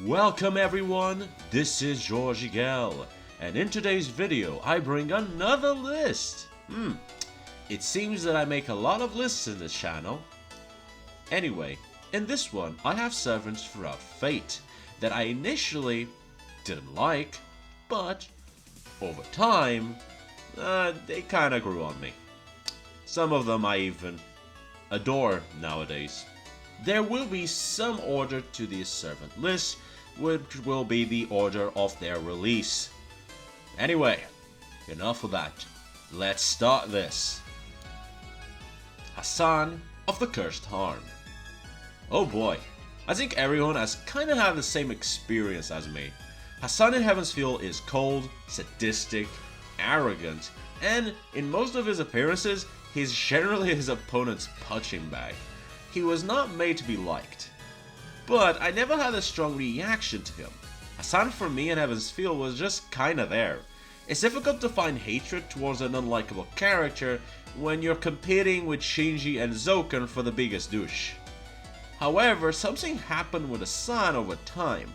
Welcome everyone, this is Jeanne, and in today's video I bring another list. It seems that I make a lot of lists in this channel. Anyway, in this one I have servants throughout Fate that I initially didn't like, but over time, they kinda grew on me. Some of them I even adore nowadays. There will be some order to the servant list, which will be the order of their release. Anyway, enough of that. Let's start this. Hassan of the Cursed Horn. Oh boy, I think everyone has kinda had the same experience as me. Hassan in Heaven's Feel is cold, sadistic, arrogant, and in most of his appearances, he's generally his opponent's punching bag. He was not made to be liked. But I never had a strong reaction to him. Hassan for me in Heaven's Feel was just kinda there. It's difficult to find hatred towards an unlikable character when you're competing with Shinji and Zoken for the biggest douche. However, something happened with Hassan over time.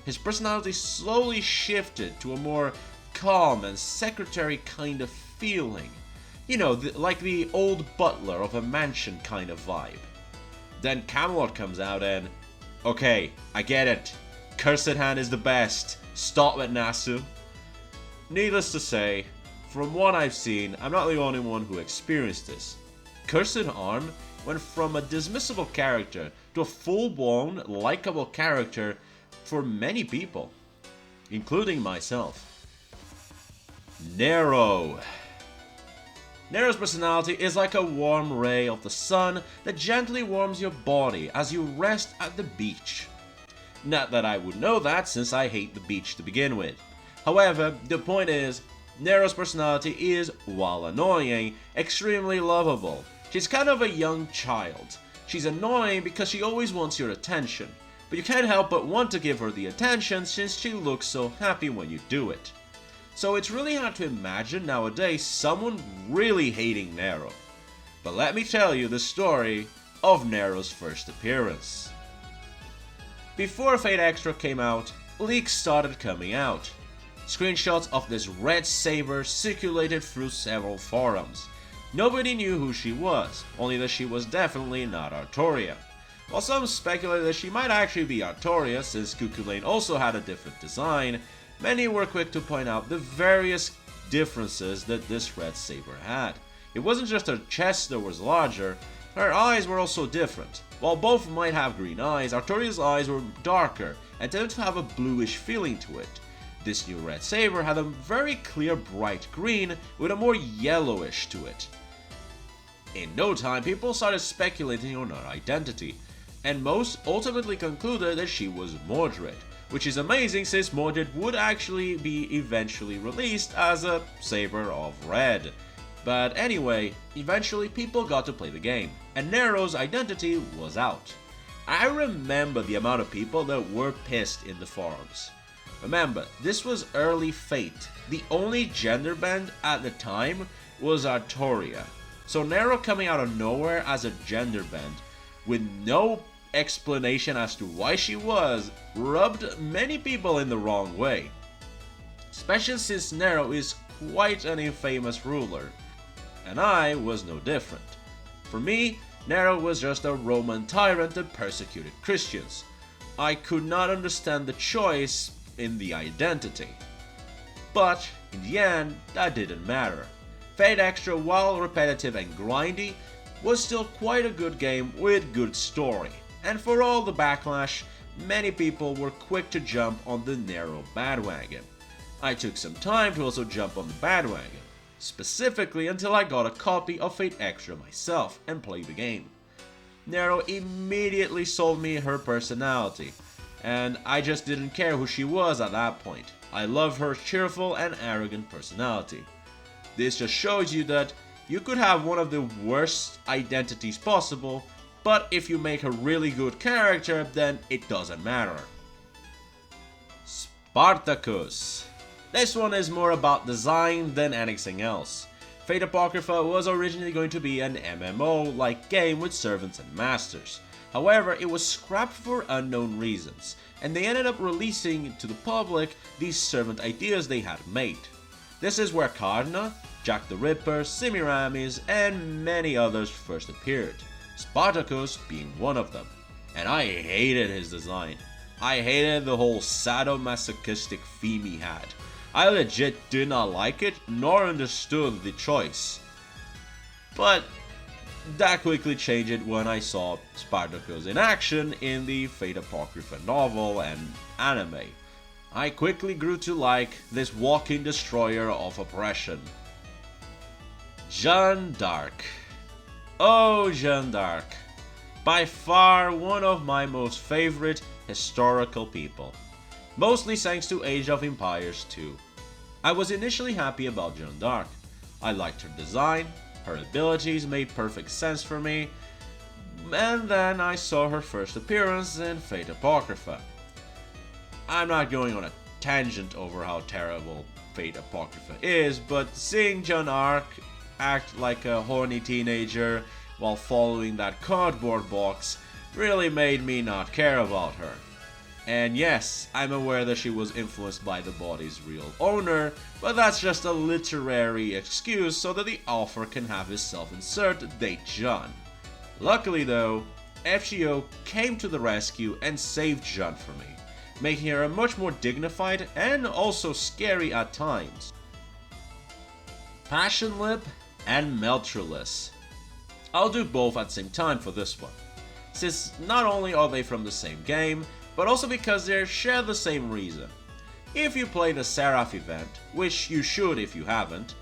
His personality slowly shifted to a more calm and secretary kind of feeling. You know, like the old butler of a mansion kind of vibe. Then Camelot comes out and, okay, I get it. Cursed Hand is the best. Stop it, Nasu. Needless to say, from what I've seen, I'm not the only one who experienced this. Cursed Arm went from a dismissible character to a full-blown, likable character for many people, including myself. Nero. Nero's personality is like a warm ray of the sun that gently warms your body as you rest at the beach. Not that I would know that since I hate the beach to begin with. However, the point is, Nero's personality is, while annoying, extremely lovable. She's kind of a young child. She's annoying because she always wants your attention, but you can't help but want to give her the attention since she looks so happy when you do it. So it's really hard to imagine nowadays someone really hating Nero. But let me tell you the story of Nero's first appearance. Before Fate Extra came out, leaks started coming out. Screenshots of this red saber circulated through several forums. Nobody knew who she was, only that she was definitely not Artoria. While some speculated that she might actually be Artoria since Cuckoo Lane also had a different design, many were quick to point out the various differences that this red saber had. It wasn't just her chest that was larger, her eyes were also different. While both might have green eyes, Artoria's eyes were darker and tended to have a bluish feeling to it. This new red saber had a very clear bright green with a more yellowish to it. In no time, people started speculating on her identity, and most ultimately concluded that she was Mordred, which is amazing since Mordred would actually be eventually released as a saber of red. But anyway, eventually people got to play the game, and Nero's identity was out. I remember the amount of people that were pissed in the forums. Remember, this was early Fate. The only gender band at the time was Artoria. So Nero coming out of nowhere as a gender band, with no explanation as to why she was, rubbed many people in the wrong way. Especially since Nero is quite an infamous ruler, and I was no different. For me, Nero was just a Roman tyrant that persecuted Christians. I could not understand the choice in the identity. But in the end, that didn't matter. Fate Extra, while repetitive and grindy, was still quite a good game with good story. And for all the backlash, many people were quick to jump on the Nero bandwagon. I took some time to also jump on the bandwagon, specifically until I got a copy of Fate Extra myself and played the game. Nero immediately sold me her personality, and I just didn't care who she was at that point. I love her cheerful and arrogant personality. This just shows you that you could have one of the worst identities possible, but if you make a really good character, then it doesn't matter. Spartacus. This one is more about design than anything else. Fate Apocrypha was originally going to be an MMO-like game with servants and masters. However, it was scrapped for unknown reasons, and they ended up releasing to the public these servant ideas they had made. This is where Cardinal, Jack the Ripper, Semiramis, and many others first appeared, Spartacus being one of them. And I hated his design. I hated the whole sadomasochistic theme he had. I legit did not like it, nor understood the choice. But that quickly changed when I saw Spartacus in action in the Fate Apocrypha novel and anime. I quickly grew to like this walking destroyer of oppression. Jeanne d'Arc. Oh, Jeanne d'Arc. By far one of my most favorite historical people. Mostly thanks to Age of Empires 2. I was initially happy about Jeanne d'Arc. I liked her design, her abilities made perfect sense for me, and then I saw her first appearance in Fate Apocrypha. I'm not going on a tangent over how terrible Fate Apocrypha is, but seeing Jeanne d'Arc act like a horny teenager while following that cardboard box really made me not care about her. And yes, I'm aware that she was influenced by the body's real owner, but that's just a literary excuse so that the author can have his self-insert date Jeanne. Luckily though, FGO came to the rescue and saved Jeanne for me, making her a much more dignified and also scary at times. Passionlip and Meltrylis. I'll do both at the same time for this one, since not only are they from the same game, but also because they share the same reason. If you play the Seraph event, which you should if you haven't,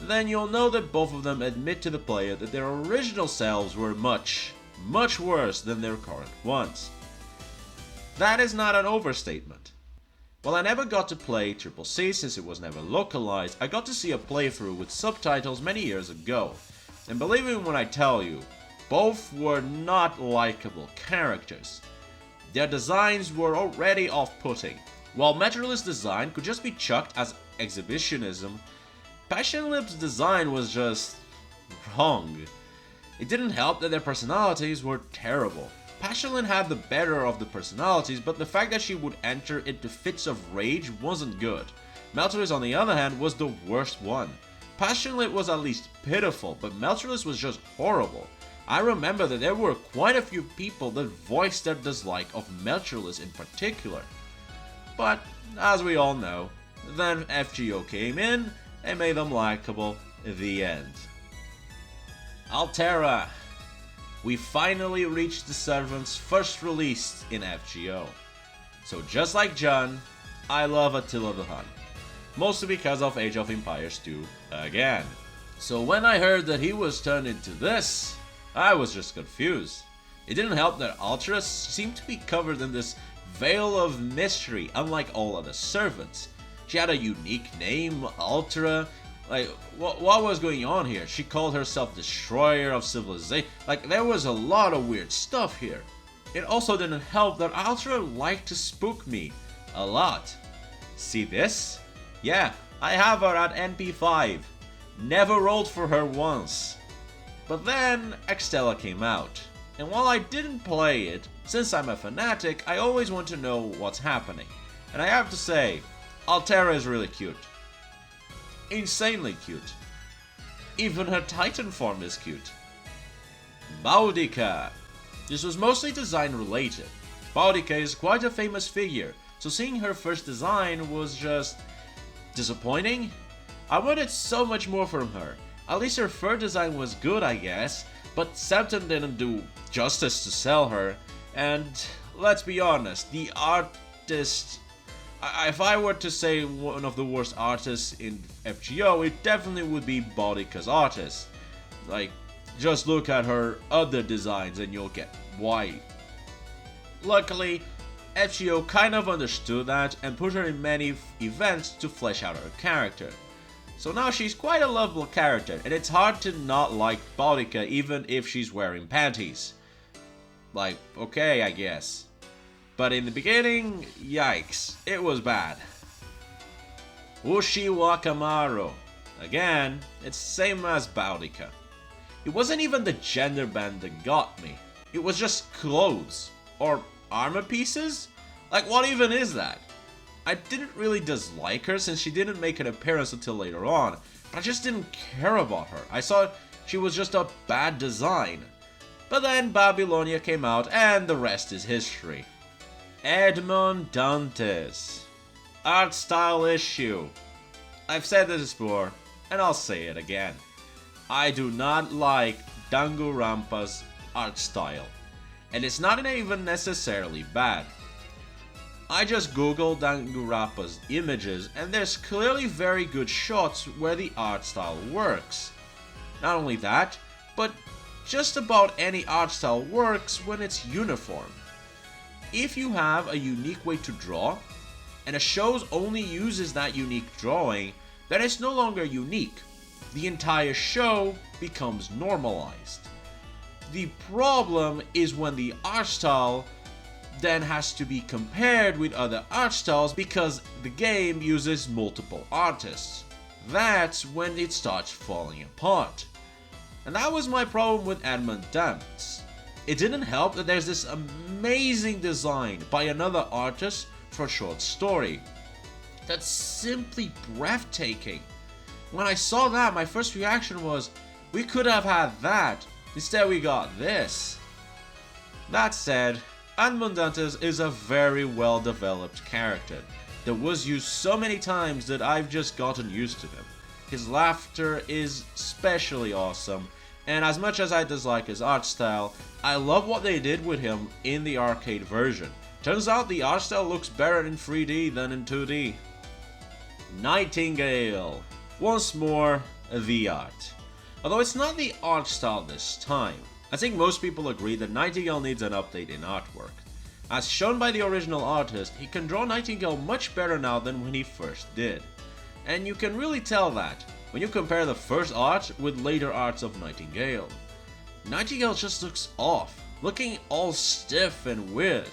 then you'll know that both of them admit to the player that their original selves were much, much worse than their current ones. That is not an overstatement. While I never got to play CCC since it was never localized, I got to see a playthrough with subtitles many years ago. And believe me when I tell you, both were not likable characters. Their designs were already off-putting. While Meltrylis' design could just be chucked as exhibitionism, Passionlip's design was just wrong. It didn't help that their personalities were terrible. Passionlip had the better of the personalities, but the fact that she would enter into fits of rage wasn't good. Meltrylis, on the other hand, was the worst one. Passionlip was at least pitiful, but Meltrylis was just horrible. I remember that there were quite a few people that voiced their dislike of Meltrylis in particular. But, as we all know, then FGO came in and made them likable. The end. Altera. We finally reached the servants first released in FGO. So just like Jeanne, I love Attila the Hun. Mostly because of Age of Empires 2 again. So when I heard that he was turned into this, I was just confused. It didn't help that Altra seemed to be covered in this veil of mystery, unlike all other servants. She had a unique name, Altera. Like, what was going on here? She called herself Destroyer of Civilization. Like, there was a lot of weird stuff here. It also didn't help that Altra liked to spook me. A lot. See this? Yeah, I have her at NP5. Never rolled for her once. But then, Extella came out. And while I didn't play it, since I'm a fanatic, I always want to know what's happening. And I have to say, Altera is really cute. Insanely cute. Even her Titan form is cute. Boudica. This was mostly design related. Boudica is quite a famous figure, so seeing her first design was just disappointing. I wanted so much more from her. At least her fur design was good, I guess, but Septon didn't do justice to sell her, and let's be honest, the artist... If I were to say one of the worst artists in FGO, it definitely would be Boudica's artist. Like, just look at her other designs and you'll get why. Luckily, FGO kind of understood that and put her in many events to flesh out her character. So now she's quite a lovable character, and it's hard to not like Boudica even if she's wearing panties. Like, okay, I guess. But in the beginning, yikes, it was bad. Ushiwakamaru. Again, it's the same as Boudica. It wasn't even the gender band that got me. It was just clothes. Or armor pieces? Like, what even is that? I didn't really dislike her since she didn't make an appearance until later on, but I just didn't care about her. I saw she was just a bad design. But then Babylonia came out and the rest is history. Edmond Dantes. Art style issue. I've said this before, and I'll say it again. I do not like Danganronpa's art style, and it's not even necessarily bad. I just googled Danganronpa's images, and there's clearly very good shots where the art style works. Not only that, but just about any art style works when it's uniform. If you have a unique way to draw, and a show only uses that unique drawing, then it's no longer unique. The entire show becomes normalized. The problem is when the art style then has to be compared with other art styles because the game uses multiple artists. That's when it starts falling apart. And that was my problem with Edmond Dantes. It didn't help that there's this amazing design by another artist for a short story. That's simply breathtaking. When I saw that, my first reaction was, we could have had that. Instead we got this. That said, Edmond Dantes is a very well developed character that was used so many times that I've just gotten used to him. His laughter is especially awesome, and as much as I dislike his art style, I love what they did with him in the arcade version. Turns out the art style looks better in 3D than in 2D. Nightingale. Once more, the art. Although it's not the art style this time. I think most people agree that Nightingale needs an update in artwork. As shown by the original artist, he can draw Nightingale much better now than when he first did. And you can really tell that when you compare the first art with later arts of Nightingale. Nightingale just looks off, looking all stiff and weird.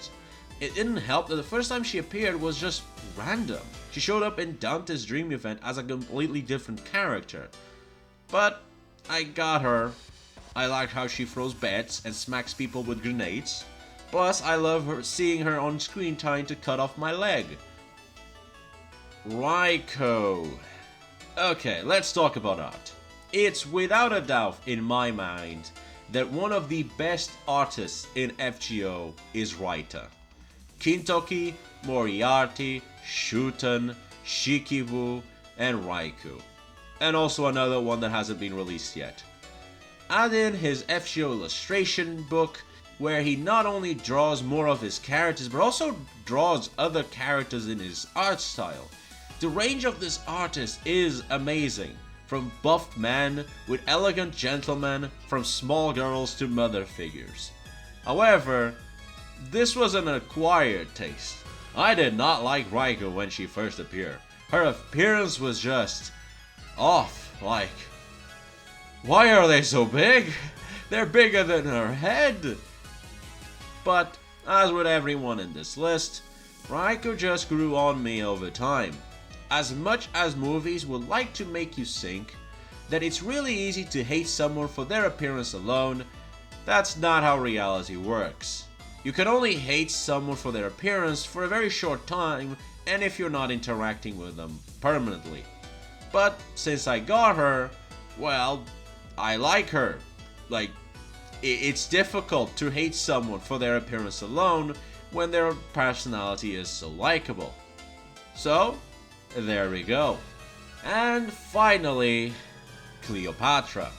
It didn't help that the first time she appeared was just random. She showed up in Dante's Dream Event as a completely different character. But I got her. I like how she throws bats and smacks people with grenades. Plus, I love seeing her on screen trying to cut off my leg. Raiko. Okay, let's talk about art. It's without a doubt in my mind that one of the best artists in FGO is Raito. Kintoki, Moriarty, Shuten, Shikibu, and Raiko. And also another one that hasn't been released yet. Add in his FGO illustration book, where he not only draws more of his characters, but also draws other characters in his art style. The range of this artist is amazing, from buffed men with elegant gentlemen, from small girls to mother figures. However, this was an acquired taste. I did not like Raiko when she first appeared. Her appearance was just off, like, why are they so big? They're bigger than her head. But, as with everyone in this list, Raiko just grew on me over time. As much as movies would like to make you think that it's really easy to hate someone for their appearance alone, that's not how reality works. You can only hate someone for their appearance for a very short time, and if you're not interacting with them permanently. But since I got her, well, I like her. Like, it's difficult to hate someone for their appearance alone when their personality is so likable. So, there we go. And finally, Cleopatra.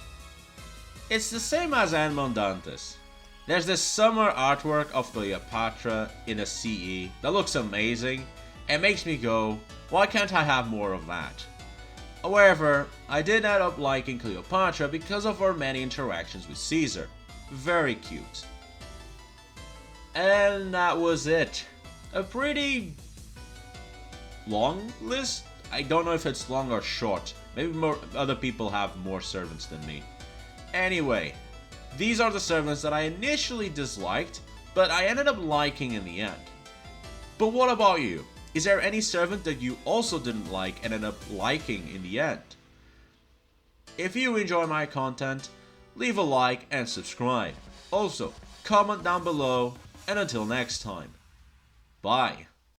It's the same as Edmond Dantes. There's this summer artwork of Cleopatra in a CE that looks amazing and makes me go, why can't I have more of that? However, I did end up liking Cleopatra because of her many interactions with Caesar. Very cute. And that was it. A pretty long list? I don't know if it's long or short. Maybe other people have more servants than me. Anyway, these are the servants that I initially disliked, but I ended up liking in the end. But what about you? Is there any servant that you also didn't like and ended up liking in the end? If you enjoy my content, leave a like and subscribe. Also, comment down below, and until next time, bye.